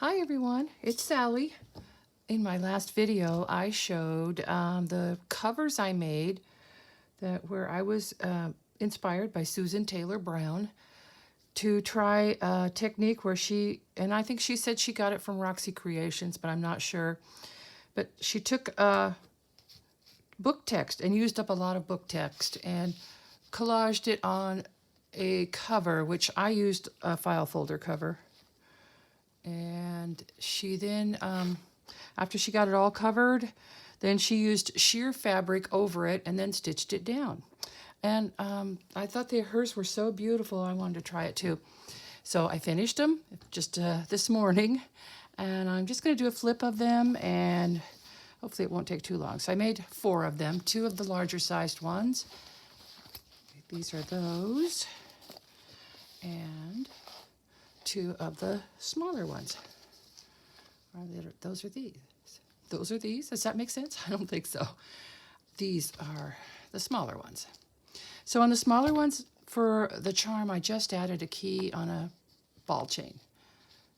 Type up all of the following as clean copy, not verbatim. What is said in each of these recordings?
Hi everyone, it's Sally. In my last video, I showed the covers I made where I was inspired by Susan Taylor Brown to try a technique where and I think she said she got it from Roxy Creations, but I'm not sure. But she took book text and used up a lot of book text and collaged it on a cover, which I used a file folder cover. And she then, after she got it all covered, then she used sheer fabric over it and then stitched it down. And I thought hers were so beautiful, I wanted to try it too. So I finished them just this morning, and I'm just going to do a flip of them, and hopefully it won't take too long. So I made 4 of them, 2 of the larger sized ones. These are those, and 2 of the smaller ones. Those are these. Those are these. Does that make sense? I don't think so. These are the smaller ones. So on the smaller ones, for the charm, I just added a key on a ball chain.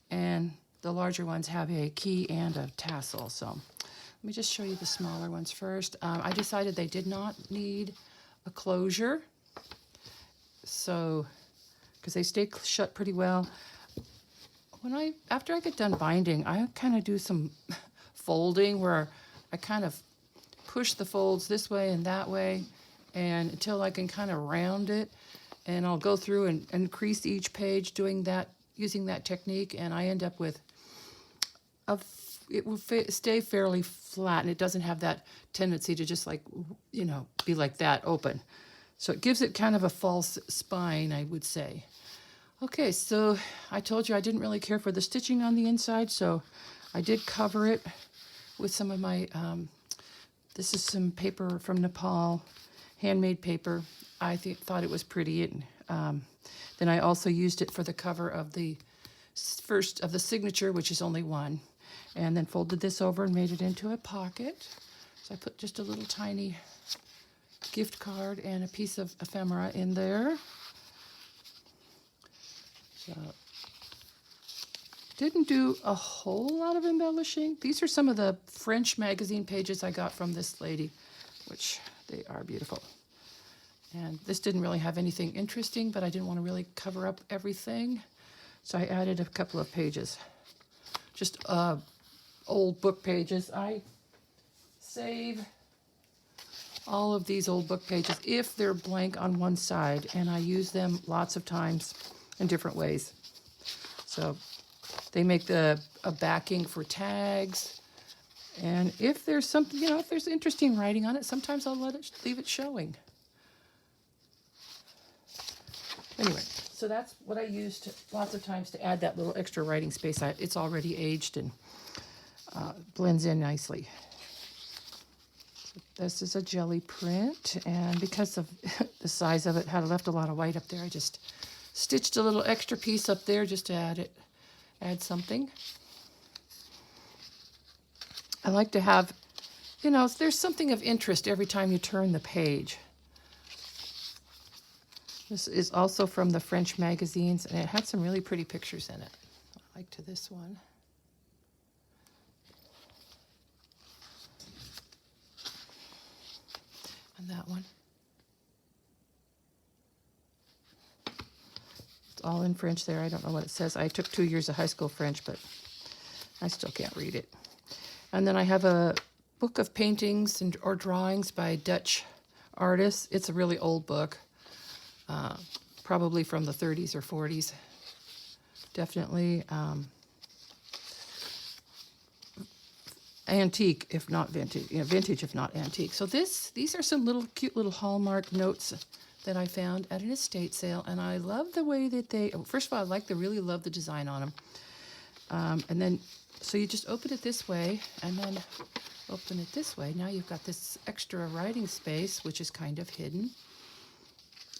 And the larger ones have a key and a tassel. So let me just show you the smaller ones first. I decided they did not need a closure. So, because they stay shut pretty well. After I get done binding, I kind of do some folding where I kind of push the folds this way and that way, and until I can kind of round it, and I'll go through and crease each page doing that, using that technique, and I end up with it will stay fairly flat, and it doesn't have that tendency to just be like that open. So it gives it kind of a false spine, I would say. Okay, so I told you I didn't really care for the stitching on the inside, so I did cover it with some of my, this is some paper from Nepal, handmade paper. I thought it was pretty, and then I also used it for the cover of the first of the signature, which is only 1, and then folded this over and made it into a pocket. So I put just a little tiny gift card and a piece of ephemera in there. So, didn't do a whole lot of embellishing. These are some of the French magazine pages I got from this lady, which they are beautiful. And this didn't really have anything interesting, but I didn't want to really cover up everything. So I added a couple of pages, just old book pages. I save all of these old book pages if they're blank on one side, and I use them lots of times in different ways. So they make a backing for tags, and if there's something, if there's interesting writing on it, sometimes I'll leave it showing. Anyway, so that's what I used lots of times to add that little extra writing space. It's already aged and blends in nicely. So this is a jelly print, and because of the size of it, had left a lot of white up there, I just stitched a little extra piece up there just to add something. I like to have, there's something of interest every time you turn the page. This is also from the French magazines, and it had some really pretty pictures in it. I liked this one. And that one. It's all in French there. I don't know what it says. I took 2 years of high school French, but I still can't read it. And then I have a book of paintings or drawings by Dutch artists. It's a really old book, probably from the 30s or 40s. Definitely antique, if not vintage. Vintage, if not antique. So these are some cute little Hallmark notes that I found at an estate sale, and I love the way that first of all, I really love the design on them. And then, so you just open it this way, and then open it this way. Now you've got this extra writing space, which is kind of hidden.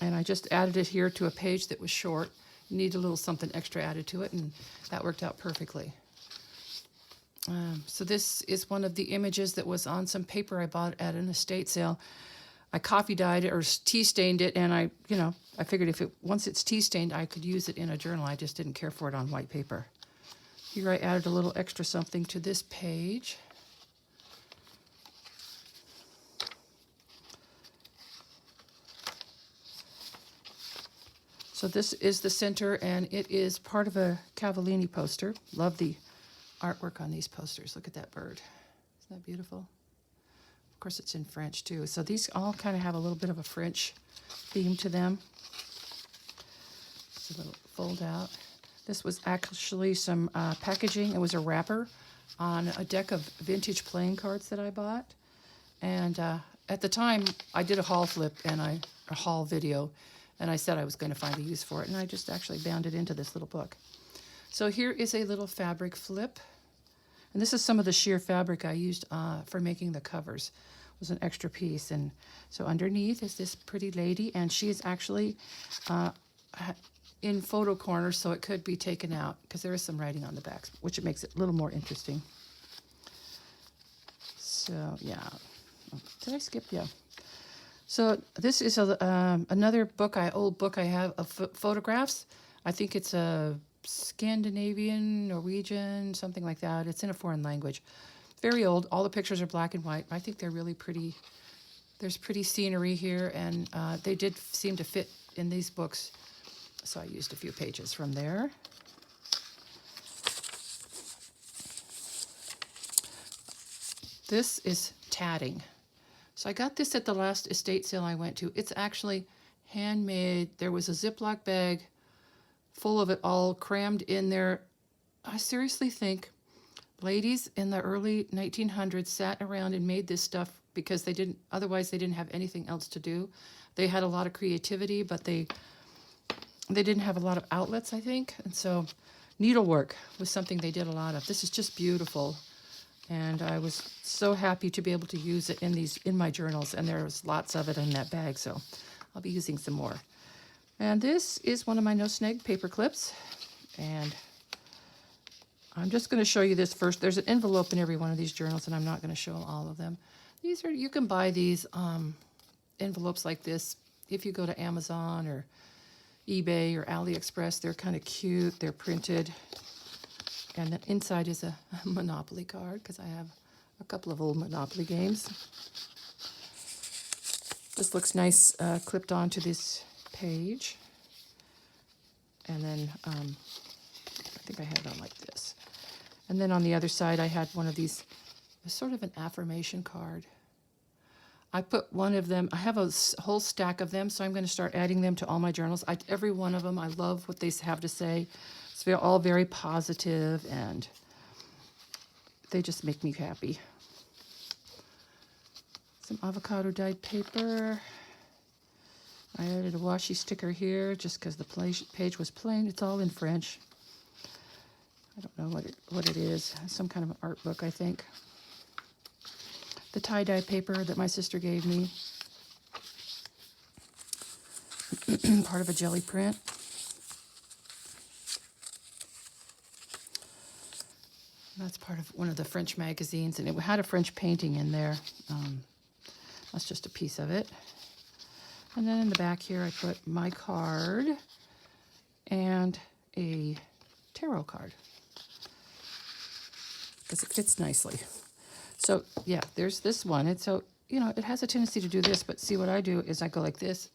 And I just added it here to a page that was short. You need a little something extra added to it, and that worked out perfectly. So this is one of the images that was on some paper I bought at an estate sale. I coffee dyed it or tea stained it, and I figured once it's tea stained, I could use it in a journal. I just didn't care for it on white paper. Here I added a little extra something to this page. So this is the center, and it is part of a Cavallini poster. Love the artwork on these posters. Look at that bird. Isn't that beautiful? Of course, it's in French, too. So these all kind of have a little bit of a French theme to them. It's a little fold out. This was actually some packaging. It was a wrapper on a deck of vintage playing cards that I bought. And at the time, I did a haul flip and a haul video, and I said I was going to find a use for it, and I just actually bound it into this little book. So here is a little fabric flip. And this is some of the sheer fabric I used for making the covers. It was an extra piece. And so underneath is this pretty lady, and she is actually in photo corner, so it could be taken out because there is some writing on the back, which it makes it a little more interesting. So, yeah. Did I skip? Yeah. So this is another book, old book I have of photographs. I think it's a Scandinavian, Norwegian, something like that. It's in a foreign language. Very old. All the pictures are black and white. I think they're really pretty. There's pretty scenery here, and they did seem to fit in these books. So I used a few pages from there. This is tatting. So I got this at the last estate sale I went to. It's actually handmade. There was a Ziploc bag full of it all crammed in there. I seriously think ladies in the early 1900s sat around and made this stuff because otherwise they didn't have anything else to do. They had a lot of creativity, but they didn't have a lot of outlets, I think. And so needlework was something they did a lot of. This is just beautiful. And I was so happy to be able to use it in my journals. And there was lots of it in that bag, so I'll be using some more. And this is one of my No Snag paper clips. And I'm just going to show you this first. There's an envelope in every one of these journals, and I'm not going to show all of them. You can buy these envelopes like this if you go to Amazon or eBay or AliExpress. They're kind of cute. They're printed. And then inside is a Monopoly card, because I have a couple of old Monopoly games. This looks nice clipped onto this page. And then I think I had it on like this. And then on the other side I had one of these, sort of an affirmation card. I put one of them, I have a whole stack of them, so I'm going to start adding them to all my journals. Every one of them, I love what they have to say. It's all very positive, and they just make me happy. Some avocado dyed paper. I added a washi sticker here just because the page was plain. It's all in French. I don't know what it is. Some kind of an art book, I think. The tie-dye paper that my sister gave me. Part of a jelly print. That's part of one of the French magazines, and it had a French painting in there. That's just a piece of it. And then in the back here, I put my card and a tarot card, because it fits nicely. So, yeah, there's this one. And so, it has a tendency to do this, but see what I do is I go like this.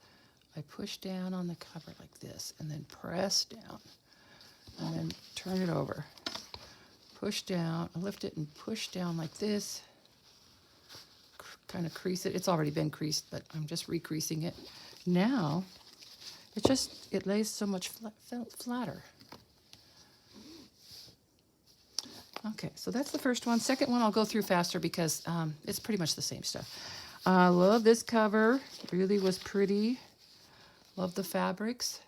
I push down on the cover like this, and then press down, and then turn it over. Push down, lift it and push down like this. Kind of crease it. It's already been creased, but I'm just recreasing it. Now, it lays so much flatter. Okay, so that's the first one. Second one I'll go through faster because it's pretty much the same stuff. I love this cover. It really was pretty. Love the fabrics.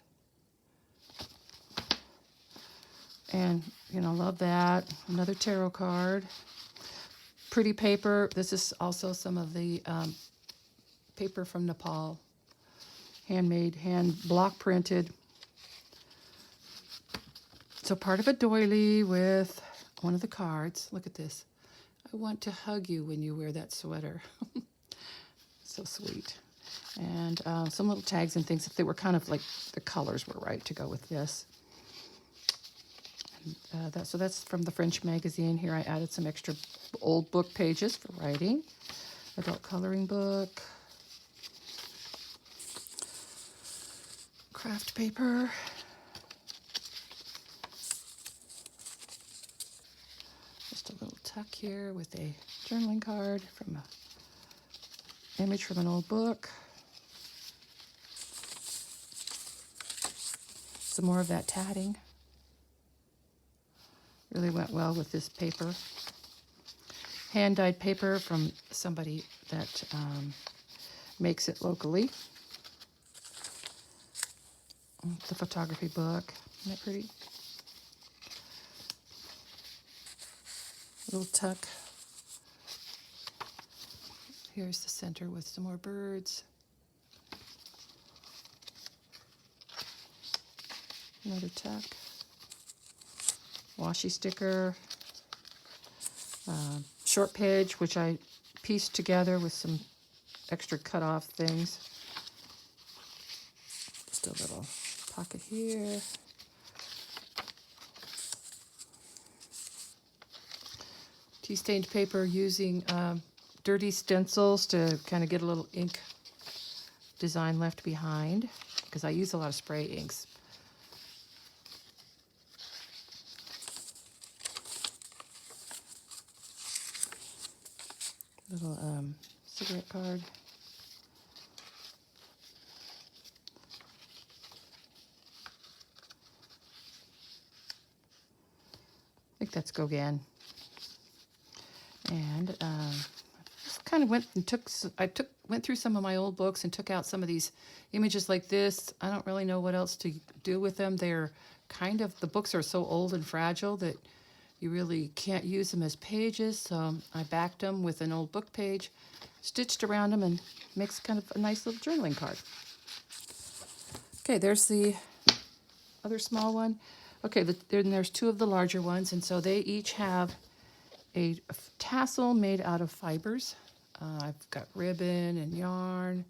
And, love that. Another tarot card. Pretty paper. This is also some of the paper from Nepal. Handmade, hand block printed. So part of a doily with one of the cards. Look at this. I want to hug you when you wear that sweater. So sweet. And some little tags and things if they were kind of like the colors were right to go with this. So that's from the French magazine. Here I added some extra old book pages for writing. Adult coloring book. Craft paper. Just a little tuck here with a journaling card from an image from an old book. Some more of that tatting. Really went well with this paper. Hand-dyed paper from somebody that makes it locally. The photography book. Isn't that pretty? Little tuck. Here's the center with some more birds. Another tuck. Washi sticker. Short page, which I pieced together with some extra cut off things. Just a little pocket here. Tea stained paper using dirty stencils to kind of get a little ink design left behind, because I use a lot of spray inks. Little cigarette card. I think that's Gauguin. And just kind of went through some of my old books and took out some of these images like this. I don't really know what else to do with them. They're kind of, the books are so old and fragile that you really can't use them as pages, so I backed them with an old book page, stitched around them, and makes kind of a nice little journaling card. Okay, there's the other small one. Okay, then there's two of the larger ones, and so they each have a tassel made out of fibers. I've got ribbon and yarn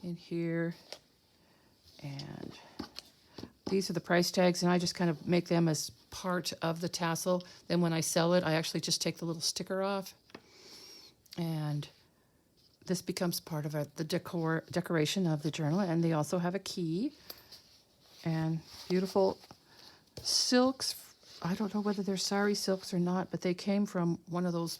in here, and these are the price tags, and I just kind of make them as part of the tassel. Then when I sell it, I actually just take the little sticker off, and this becomes part of the decoration of the journal. And they also have a key and beautiful silks. I don't know whether they're sari silks or not, but they came from one of those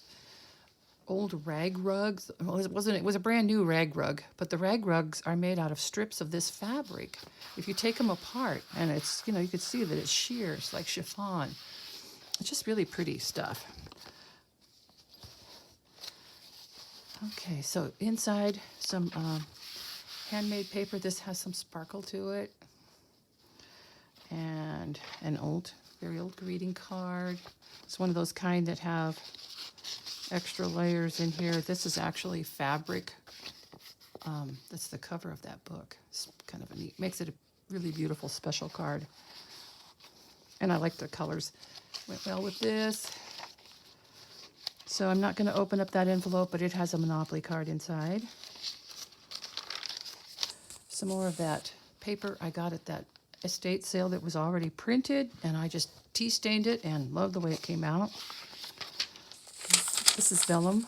old rag rugs. Well, it was a brand new rag rug, but the rag rugs are made out of strips of this fabric. If you take them apart, and it's, you could see that it's sheer, it's like chiffon. It's just really pretty stuff. Okay, so inside some handmade paper. This has some sparkle to it. And an very old greeting card. It's one of those kind that have extra layers in here. This is actually fabric. That's the cover of that book. It's kind of neat. Makes it a really beautiful special card. And I like the colors. Went well with this. So I'm not going to open up that envelope, but it has a Monopoly card inside. Some more of that paper I got at that estate sale that was already printed, and I just tea stained it and love the way it came out. This is vellum.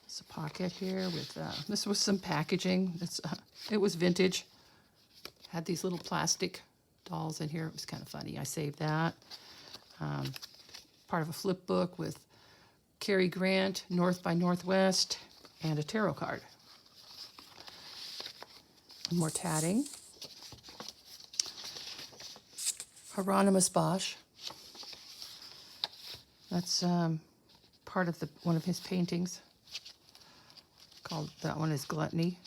It's a pocket here with this was some packaging. It was vintage. Had these little plastic dolls in here. It was kind of funny. I saved that. Part of a flip book with Cary Grant, North by Northwest, and a tarot card. More tatting. Hieronymus Bosch. That's part of one of his paintings. That one is Gluttony.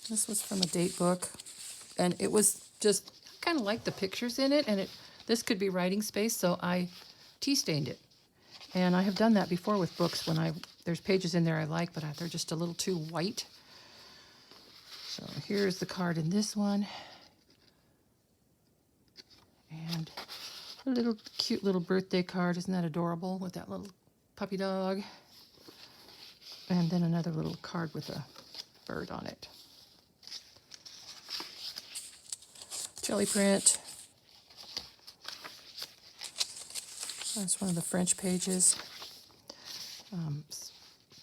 This was from a date book, and it was just kind of like the pictures in it, and this could be writing space, so I tea stained it. And I have done that before with books when there's pages in there I like, but they're just a little too white. So here's the card in this one. And a little cute little birthday card. Isn't that adorable with that little puppy dog? And then another little card with a bird on it. jelly print. That's one of the French pages.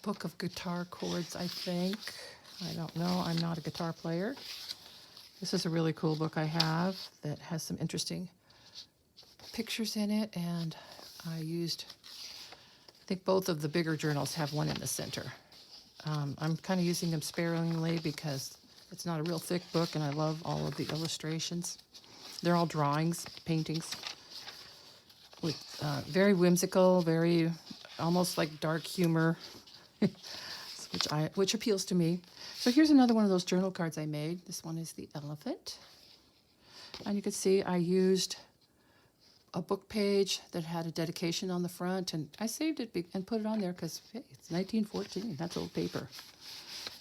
Book of guitar chords, I think. I don't know. I'm not a guitar player. This is a really cool book I have that has some interesting pictures in it, and I think both of the bigger journals have one in the center. I'm kind of using them sparingly because it's not a real thick book, and I love all of the illustrations. They're all drawings, paintings, with very whimsical, very almost like dark humor, which appeals to me. So here's another one of those journal cards I made. This one is the elephant. And you can see I used a book page that had a dedication on the front, and I saved it and put it on there because, hey, it's 1914. That's old paper.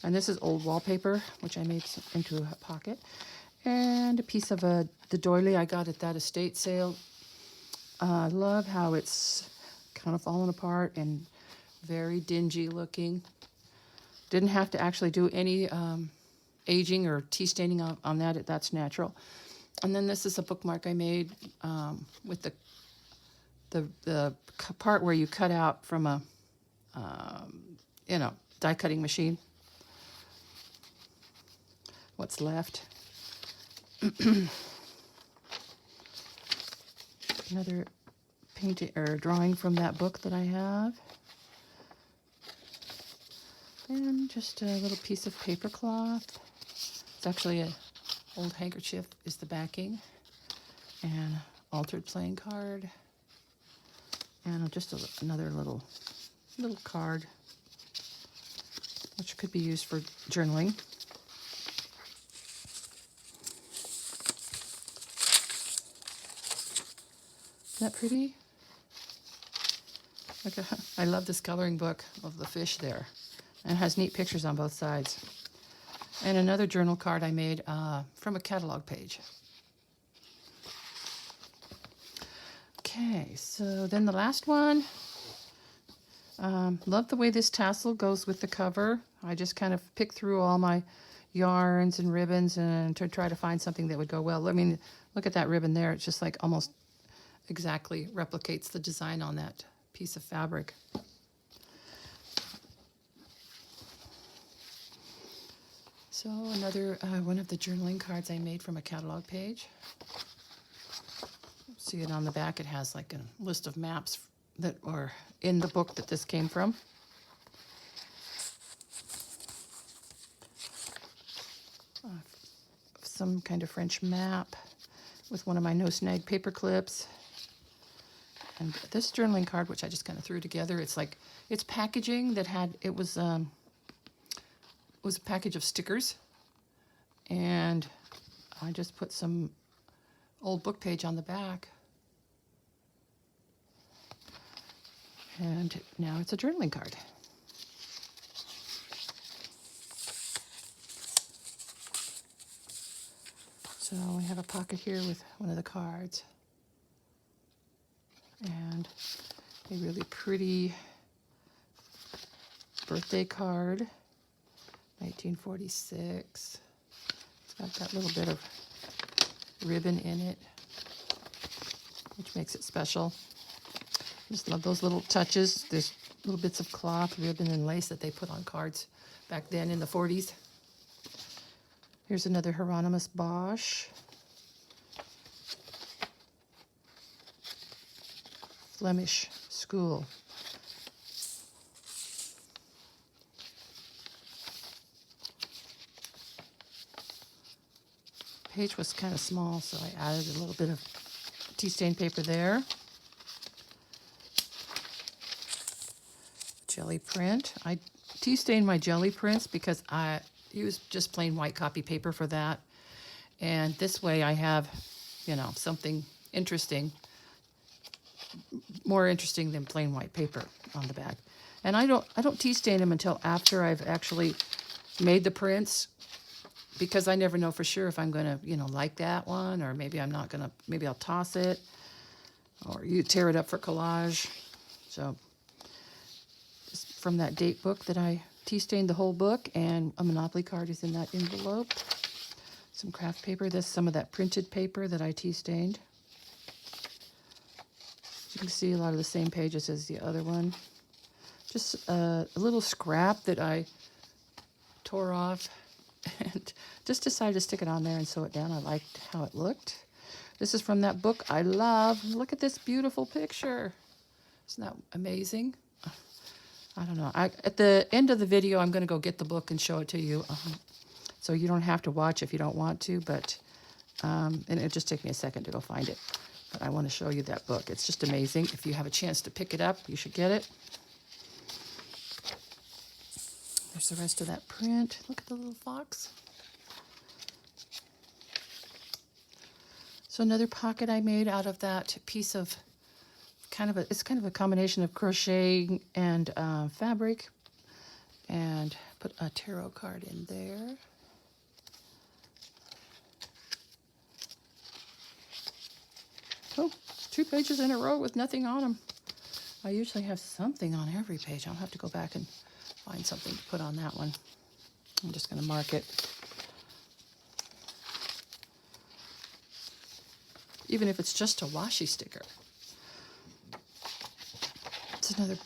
And this is old wallpaper, which I made into a pocket. And a piece of the doily I got at that estate sale. I love how it's kind of fallen apart and very dingy looking. Didn't have to actually do any aging or tea staining on that. That's natural. And then this is a bookmark I made with the part where you cut out from a die cutting machine. What's left. Another painting or drawing from that book that I have. And just a little piece of paper cloth. It's actually an old handkerchief is the backing. And altered playing card. And just another little card, which could be used for journaling. Isn't that pretty? Look, I love this coloring book of the fish there. And it has neat pictures on both sides. And another journal card I made from a catalog page. Okay, so then the last one. Love the way this tassel goes with the cover. I just kind of picked through all my yarns and ribbons and to try to find something that would go well. I mean, look at that ribbon there. It's just like almost exactly replicates the design on that piece of fabric. So another one of the journaling cards I made from a catalog page. See it on the back. It has like a list of maps that are in the book that this came from. Some kind of French map with one of my no-snag paper clips. And this journaling card, which I just kind of threw together, it's packaging that was a package of stickers. And I just put some old book page on the back. And now it's a journaling card. So we have a pocket here with one of the cards. And a really pretty birthday card, 1946. It's got that little bit of ribbon in it, which makes it special. Just love those little touches. There's little bits of cloth, ribbon, and lace that they put on cards back then in the 40s. Here's another Hieronymus Bosch. Flemish School. Page was kind of small, so I added a little bit of tea stain paper there. Jelly print. I tea stained my jelly prints because I used just plain white copy paper for that. And this way I have, something interesting, more interesting than plain white paper on the back. And I don't tea stain them until after I've actually made the prints, because I never know for sure if I'm going to, like that one, or maybe I'm not going to, maybe I'll toss it, or you tear it up for collage. So just from that date book that I tea stained the whole book, and a Monopoly card is in that envelope. Some craft paper. This is some of that printed paper that I tea stained. You can see a lot of the same pages as the other one. Just a little scrap that I tore off and just decided to stick it on there and sew it down. I liked how it looked. This is from that book I love. Look at this beautiful picture. Isn't that amazing? I don't know. At the end of the video, I'm going to go get the book and show it to you. So you don't have to watch if you don't want to, but and it'll just take me a second to go find it. But I want to show you that book. It's just amazing. If you have a chance to pick it up, you should get it. There's the rest of that print. Look at the little fox. So another pocket I made out of that piece of it's kind of a combination of crochet and fabric. And put a tarot card in there. Oh, 2 pages in a row with nothing on them. I usually have something on every page. I'll have to go back and find something to put on that one. I'm just going to mark it. Even if it's just a washi sticker. It's another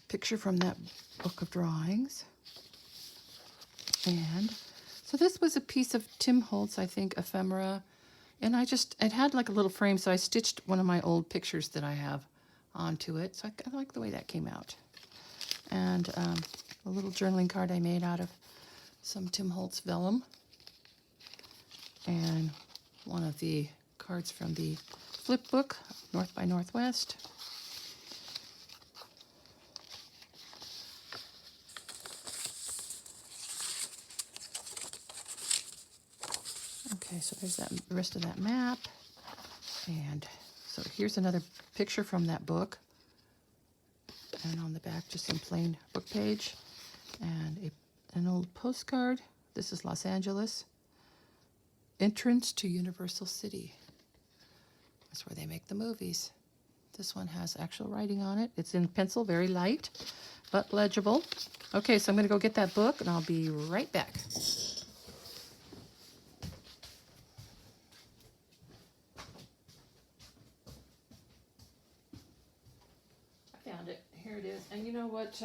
picture from that book of drawings. And so this was a piece of Tim Holtz, I think, ephemera. And it had like a little frame, so I stitched one of my old pictures that I have onto it. So I like the way that came out. And a little journaling card I made out of some Tim Holtz vellum. And one of the cards from the flip book, North by Northwest. Okay, so there's the rest of that map. And so here's another picture from that book. And on the back, just some plain book page. And an old postcard. This is Los Angeles. Entrance to Universal City. That's where they make the movies. This one has actual writing on it. It's in pencil, very light, but legible. Okay, so I'm going to go get that book, and I'll be right back. I found it. Here it is. And you know what?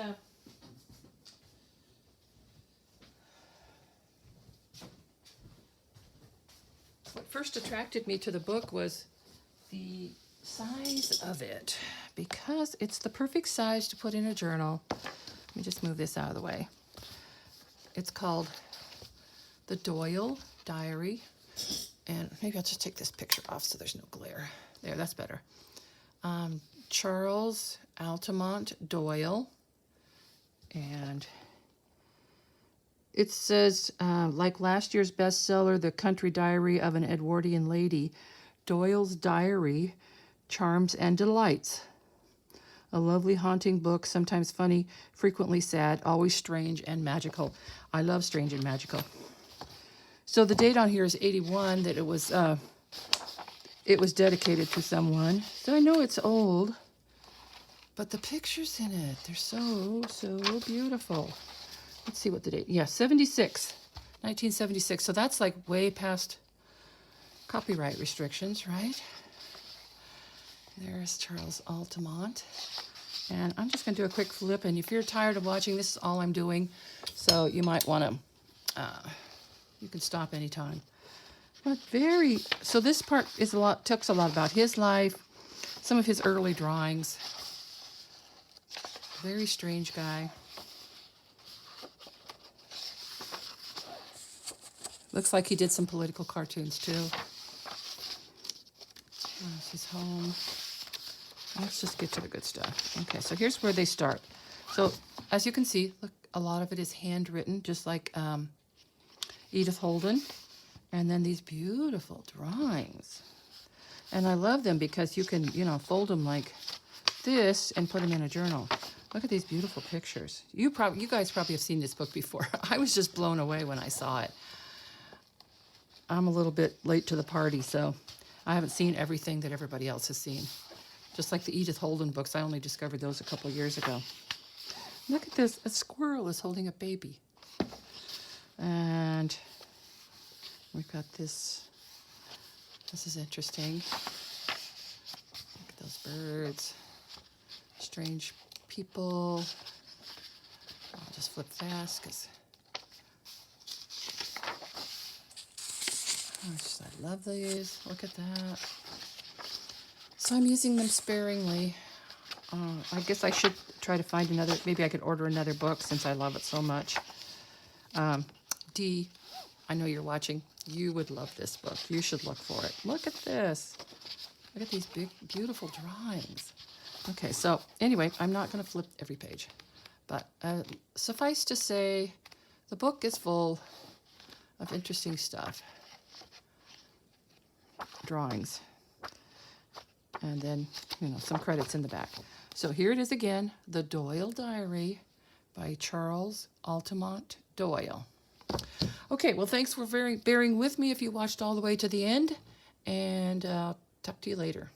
What first attracted me to the book was the size of it, because it's the perfect size to put in a journal. Let me just move this out of the way. It's called The Doyle Diary. And maybe I'll just take this picture off so there's no glare. There, that's better. Charles Altamont Doyle. And it says, like last year's bestseller, The Country Diary of an Edwardian Lady, Doyle's Diary, Charms and Delights. A lovely, haunting book, sometimes funny, frequently sad, always strange and magical. I love strange and magical. So the date on here is 81, that it was dedicated to someone. So I know it's old, but the pictures in it, they're so, so beautiful. Let's see what the date, 1976. So that's like way past copyright restrictions, right? There's Charles Altamont. And I'm just going to do a quick flip. And if you're tired of watching, this is all I'm doing. So you might want to, you can stop anytime. But so this part is talks a lot about his life, some of his early drawings. Very strange guy. Looks like he did some political cartoons too. This is home. Let's just get to the good stuff. Okay, so here's where they start. So as you can see, look, a lot of it is handwritten, just like Edith Holden. And then these beautiful drawings. And I love them because you can, fold them like this and put them in a journal. Look at these beautiful pictures. You guys probably have seen this book before. I was just blown away when I saw it. I'm a little bit late to the party, so I haven't seen everything that everybody else has seen. Just like the Edith Holden books, I only discovered those a couple of years ago. Look at this. A squirrel is holding a baby. And We've got this. This is interesting. Look at those birds. Strange people. I'll just flip fast because I love these. Look at that. So I'm using them sparingly. I guess I should try to find another, maybe I could order another book since I love it so much. Dee, I know you're watching. You would love this book. You should look for it. Look at this. Look at these big, beautiful drawings. Okay, so anyway, I'm not going to flip every page. But suffice to say, the book is full of interesting stuff. Drawings. And then, some credits in the back. So here it is again, The Doyle Diary by Charles Altamont Doyle. Okay, well, thanks for bearing with me if you watched all the way to the end, and talk to you later.